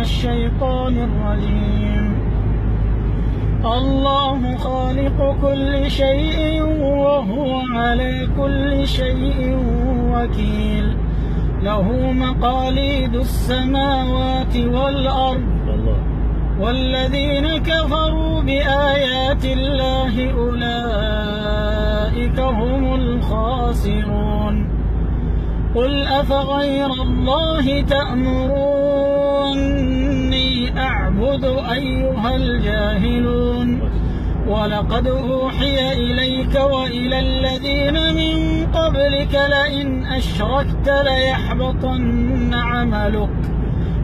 الشيطان الرجيم. الله خالق كل شيء وهو على كل شيء وكيل، له مقاليد السماوات والأرض، والذين كفروا بآيات الله أولئك هم الخاسرون. قل أفغير الله تأمروني أعبد أيها الجاهلون؟ ولقد أوحي إليك وإلى الذين من قبلك لئن أشركت ليحبطن عملك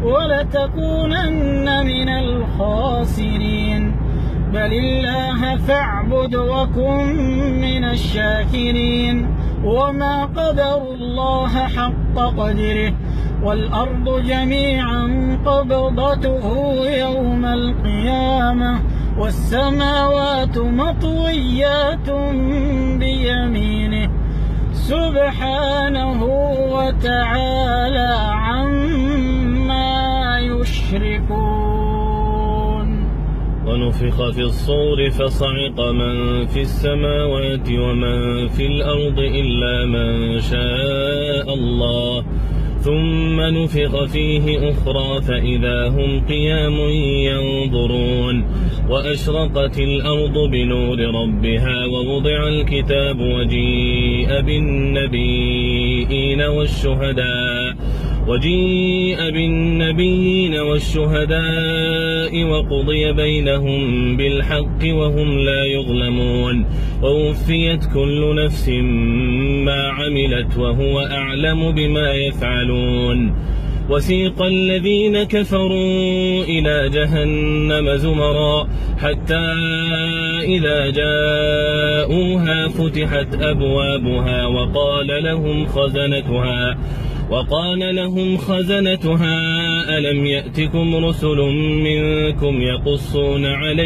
ولتكونن من الخاسرين. بل الله فاعبد وكن من الشاكرين. وما قدروا الله حق قدره، والأرض جميعا قبضته يوم القيامة، والسماوات مطويات بيمينه سبحانه وتعالى عما يشركون. ونفخ في الصور فصعق من في السماوات ومن في الأرض إلا من شاء الله، ثم نفخ فيه أخرى فإذا هم قيام ينظرون. وأشرقت الأرض بنور ربها ووضع الكتاب وجيء بالنبيين والشهداء وقضي بينهم بالحق وهم لا يظلمون. ووفيت كل نفس ما عملت وهو أعلم بما يفعلون. وسيق الذين كفروا إلى جهنم زمرا حتى إذا جاءوها فتحت أبوابها وقال لهم خزنتها ألم يأتكم رسل منكم يقصون عليكم